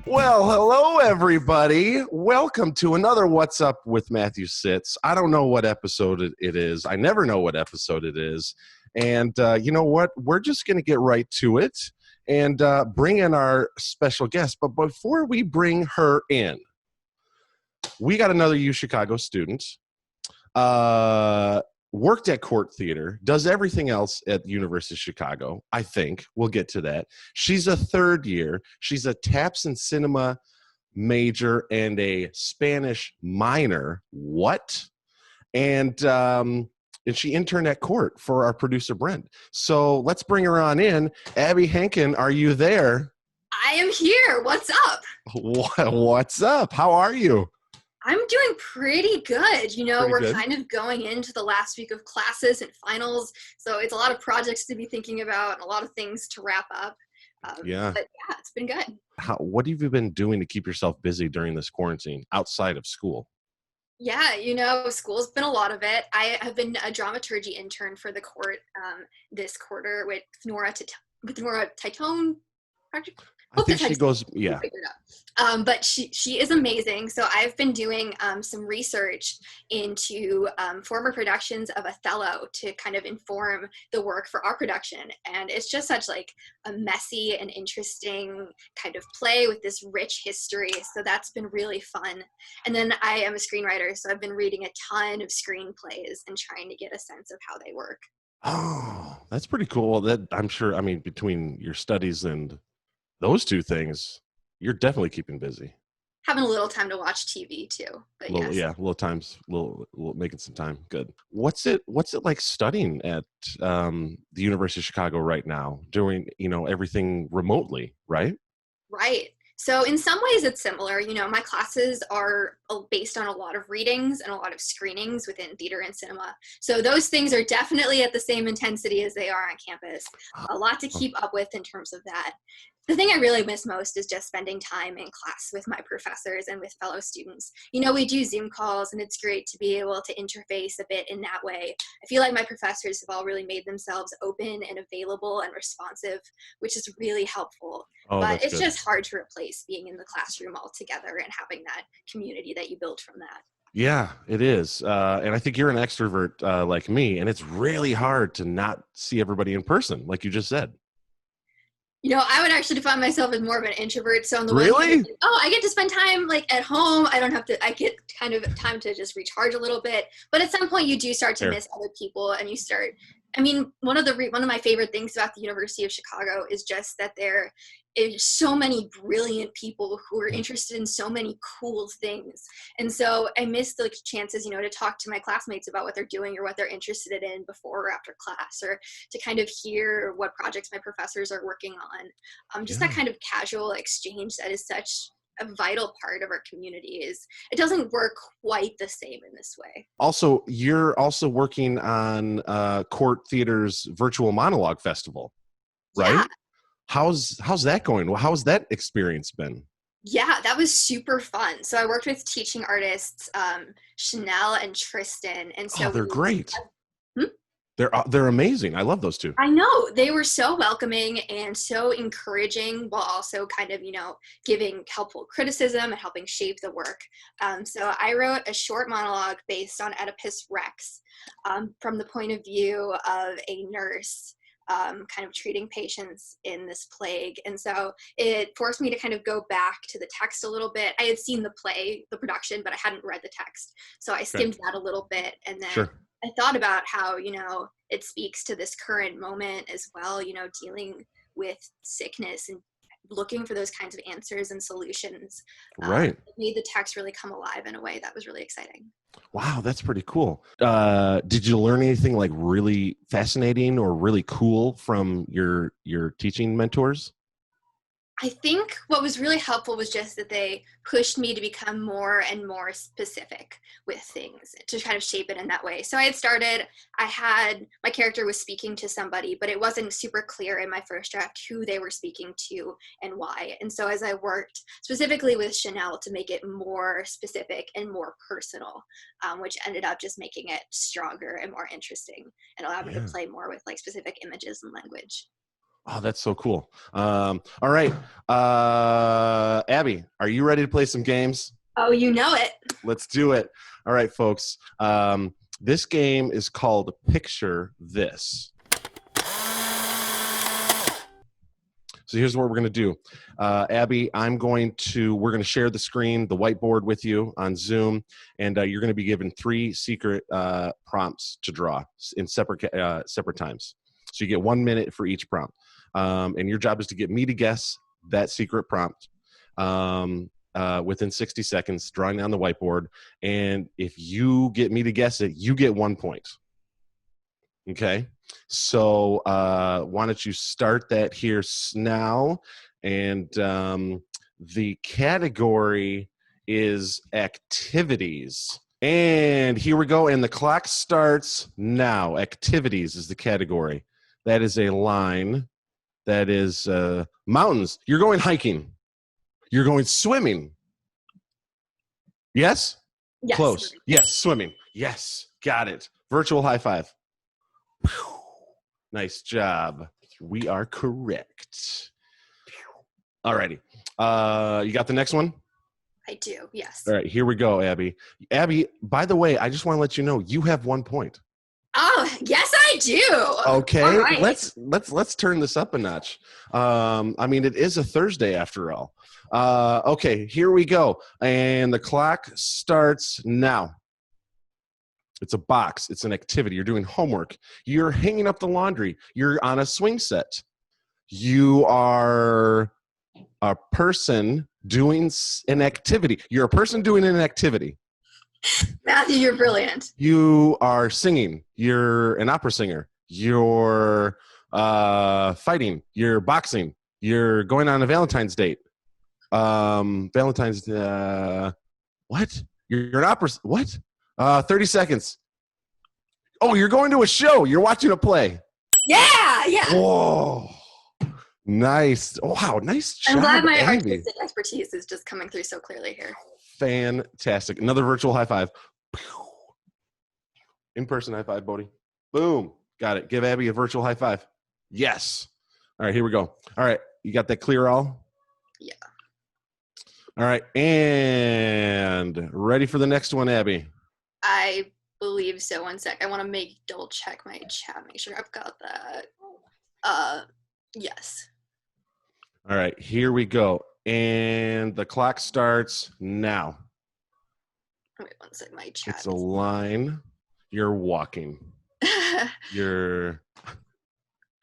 Well, hello, everybody. Welcome to another What's Up with Matthew Sitz. I don't know what episode it is. I never know what episode it is. And you know what? We're just going to get right to it and bring in our special guest. But before we bring her in, we got another UChicago student. Worked at Court Theater, does everything else at the University of Chicago, I think. We'll get to that. She's a third year. She's a taps and cinema major and a Spanish minor. What? And she interned at Court for our producer, Brent. So let's bring her on in. Abby Henkin, are you there? I am here. What's up? What's up? How are you? I'm doing pretty good. We're good. kind of going into the last week of classes and finals, so it's a lot of projects to be thinking about and a lot of things to wrap up. But yeah, it's been good. What have you been doing to keep yourself busy during this quarantine outside of school? Yeah, school's been a lot of it. I have been a dramaturgy intern for the Court this quarter with Nora Titone. I think she goes, yeah. But she is amazing. So I've been doing some research into former productions of Othello to kind of inform the work for our production. And it's just such like a messy and interesting kind of play with this rich history. So that's been really fun. And then I am a screenwriter, so I've been reading a ton of screenplays and trying to get a sense of how they work. Oh, that's pretty cool. That I'm sure, between your studies and those two things, you're definitely keeping busy. Having a little time to watch TV too. But yes. Yeah, making some time. Good. What's it like studying at the University of Chicago right now, doing everything remotely, right? Right. So in some ways it's similar. My classes are based on a lot of readings and a lot of screenings within theater and cinema. So those things are definitely at the same intensity as they are on campus. A lot to keep up with in terms of that. The thing I really miss most is just spending time in class with my professors and with fellow students. We do Zoom calls, and it's great to be able to interface a bit in that way. I feel like my professors have all really made themselves open and available and responsive, which is really helpful. But it's just hard to replace being in the classroom all together and having that community that you build from that. Yeah, it is. And I think you're an extrovert like me, and it's really hard to not see everybody in person, like you just said. I would actually define myself as more of an introvert. So on the really? way, I get to spend time like at home. I get kind of time to just recharge a little bit. But at some point you do start to miss other people, and you start, one of my favorite things about the University of Chicago is just that there is so many brilliant people who are interested in so many cool things. And so I miss the chances, to talk to my classmates about what they're doing or what they're interested in before or after class, or to kind of hear what projects my professors are working on. That kind of casual exchange that is such a vital part of our community. It doesn't work quite the same in this way. Also, you're also working on Court Theater's virtual Monologue festival, right? Yeah. How's that going? Well, how's that experience been? Yeah, that was super fun. So I worked with teaching artists, Chanel and Tristan. And so they're great. They're amazing. I love those two. I know. They were so welcoming and so encouraging, while also kind of, giving helpful criticism and helping shape the work. So I wrote a short monologue based on Oedipus Rex, from the point of view of a nurse kind of treating patients in this plague. And so it forced me to kind of go back to the text a little bit. I had seen the play, the production, but I hadn't read the text. So I skimmed that a little bit. And then I thought about how, it speaks to this current moment as well, dealing with sickness and looking for those kinds of answers and solutions. Right. It made the text really come alive in a way that was really exciting. Wow, that's pretty cool. Did you learn anything like really fascinating or really cool from your teaching mentors? I think what was really helpful was just that they pushed me to become more and more specific with things, to kind of shape it in that way. So my character was speaking to somebody, but it wasn't super clear in my first draft who they were speaking to and why. And so as I worked specifically with Chanel to make it more specific and more personal, which ended up just making it stronger and more interesting and allowed me to play more with like specific images and language. Oh, that's so cool. All right. Abby, are you ready to play some games? Oh, you know it. Let's do it. All right, folks. This game is called Picture This. So here's what we're going to do. Abby, we're going to share the screen, the whiteboard with you on Zoom, and you're going to be given 3 secret prompts to draw in separate times. So you get 1 minute for each prompt. And your job is to get me to guess that secret prompt within 60 seconds, drawing down the whiteboard. And if you get me to guess it, you get 1 point. Okay? So why don't you start that here now? And the category is activities. And here we go. And the clock starts now. Activities is the category. That is a line. That is mountains. You're going hiking. You're going swimming. Yes? Yes. Close. Yes, swimming. Yes, got it. Virtual high five. Whew. Nice job. We are correct. All righty. You got the next one? I do, yes. All right, here we go, Abby. Abby, by the way, I just want to let you know you have 1 point. Oh, yes, I do. Okay, all right. let's turn this up a notch. I mean, it is a Thursday after all. Okay, here we go, and the clock starts now. It's a box. It's an activity. You're doing homework. You're hanging up the laundry. You're on a swing set. You are a person doing an activity. You're a person doing an activity. Matthew, you're brilliant. You are singing. You're an opera singer. You're fighting. You're boxing. You're going on a Valentine's date. Valentine's. What? You're an opera. What? 30 seconds. Oh, you're going to a show. You're watching a play. Yeah. Whoa. Nice. Oh, wow. Nice job. I'm glad my Abby. artistic expertise is just coming through so clearly here. Fantastic. Another virtual high five. In-person high five, Bodie. Boom. Got it. Give Abby a virtual high five. Yes. All right, here we go. All right. You got that clear all? Yeah. All right. And ready for the next one, Abby? I believe so. 1 sec. I want to double check my chat, make sure I've got that. Yes. All right, here we go. And the clock starts now. Wait 1 sec. My chat. It's a line. You're walking. You're.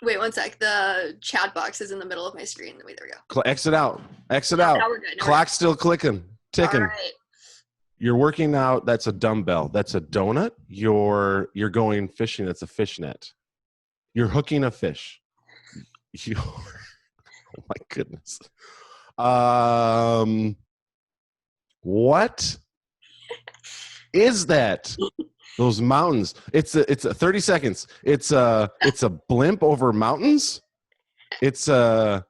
Wait 1 sec. The chat box is in the middle of my screen. Wait, there we go. Exit out. Exit out. Now we're good. Clock's still ticking. All right. You're working out. That's a dumbbell. That's a donut. You're going fishing. That's a fish net. You're hooking a fish. Oh my goodness. What is that? Those mountains. It's a 30 seconds. It's a blimp over mountains. It's a.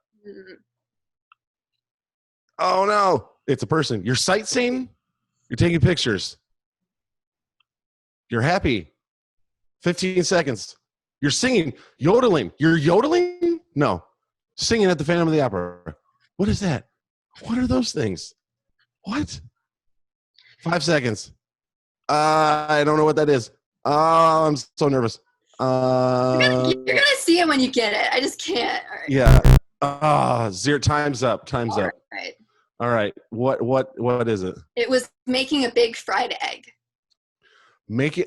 Oh no! It's a person. You're sightseeing. You're taking pictures. You're happy. 15 seconds. You're singing, yodeling. You're yodeling? No. Singing at the Phantom of the Opera. What is that? What are those things? What? 5 seconds. I don't know what that is. Oh, I'm so nervous. You're gonna see it when you get it. I just can't. All right. Yeah. Zero. Time's up. Time's up. Right. All right. What is it? It was making a big fried egg.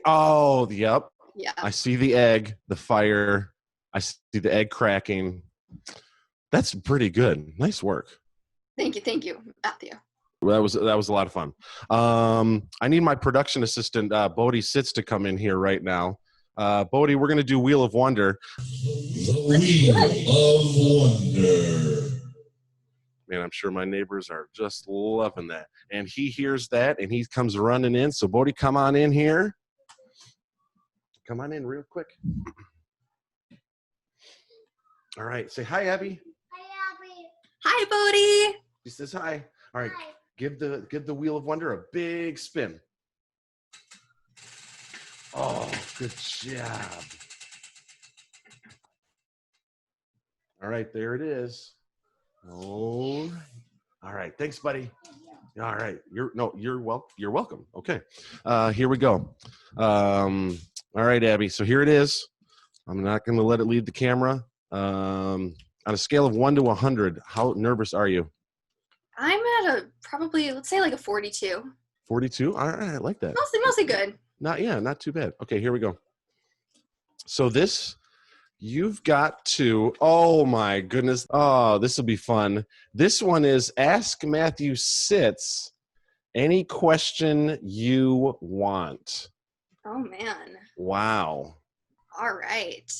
Oh, yep. Yeah. I see the egg, the fire. I see the egg cracking. That's pretty good. Nice work. Thank you, Matthew. That was a lot of fun. I need my production assistant, Bodie Sitz, to come in here right now. Bodie, we're going to do Wheel of Wonder. The Wheel of Wonder. Man, I'm sure my neighbors are just loving that. And he hears that, and he comes running in. So, Bodie, come on in here. Come on in real quick. All right. Say hi, Abby. Hi, Abby. Hi, Bodie. She says hi. All right. Hi. Give the Wheel of Wonder a big spin. Oh, good job. All right, there it is. Oh, all right. Thanks, buddy. All right. You're welcome. Okay. Here we go. All right, Abby. So here it is. I'm not going to let it leave the camera. On a scale of 1 to 100, how nervous are you? I'm at probably, let's say like a 42. 42? All right, I like that. Mostly good. Not too bad. Okay, here we go. So you've got to, oh my goodness. Oh, this will be fun. This one is Ask Matthew Sitz any question you want. Oh man. Wow. All right.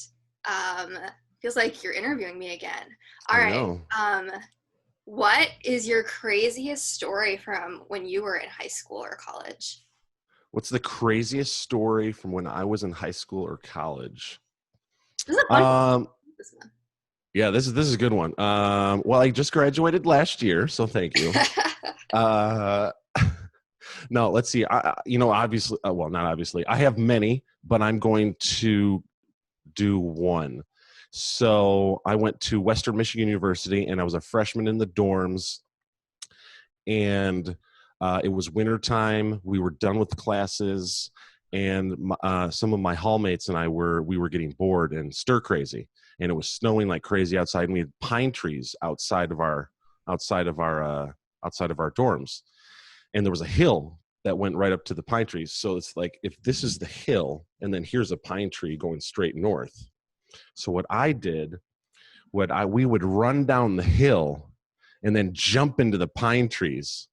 Feels like you're interviewing me again. All I right. know. What is your craziest story from when you were in high school or college? What's the craziest story from when I was in high school or college? This is a fun this one. Yeah, this is a good one. Well, I just graduated last year, so thank you. No, let's see. Obviously, well, not obviously. I have many, but I'm going to do one. So I went to Western Michigan University, and I was a freshman in the dorms. And it was wintertime. We were done with classes, and some of my hallmates and we were getting bored and stir crazy. And it was snowing like crazy outside, and we had pine trees outside of our dorms. And there was a hill that went right up to the pine trees. So it's like, if this is the hill, and then here's a pine tree going straight north. So what I did, we would run down the hill and then jump into the pine trees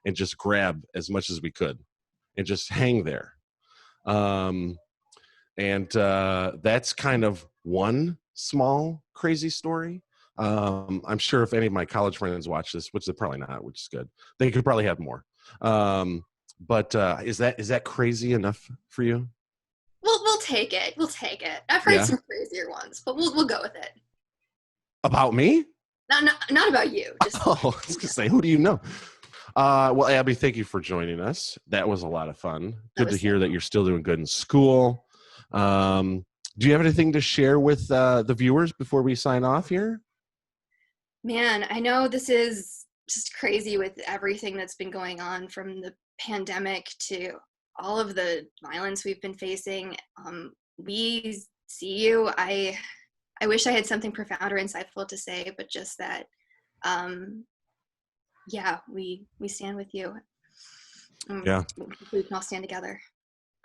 and just grab as much as we could and just hang there. That's kind of one small crazy story. I'm sure if any of my college friends watch this, which they're probably not, which is good, they could probably have more. But is that crazy enough for you? We'll take it. We'll take it. I've heard some crazier ones, but we'll go with it. About me? Not about you. Just I was gonna say, who do you know? Well, Abby, thank you for joining us. That was a lot of fun. Good to hear that you're still doing good in school. Do you have anything to share with the viewers before we sign off here? Man, I know this is just crazy with everything that's been going on, from the pandemic to all of the violence we've been facing. We see you. I wish I had something profound or insightful to say, but just that, we stand with you. Yeah. We can all stand together.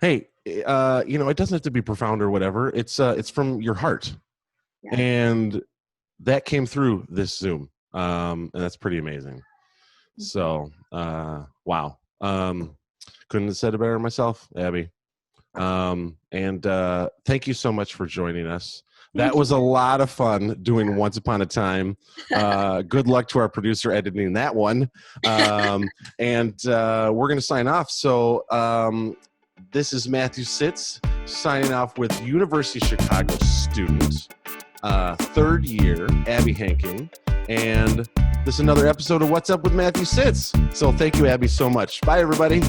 Hey, it doesn't have to be profound or whatever. It's from your heart. Yeah. And that came through this Zoom. And that's pretty amazing. So, wow. Couldn't have said it better myself, Abby. Thank you so much for joining us. That was a lot of fun doing Once Upon a Time. Good luck to our producer editing that one. We're going to sign off. So this is Matthew Sitz signing off with University of Chicago student, third year, Abby Henkin. And this is another episode of What's Up with Matthew Sitz. So thank you, Abby, so much. Bye, everybody.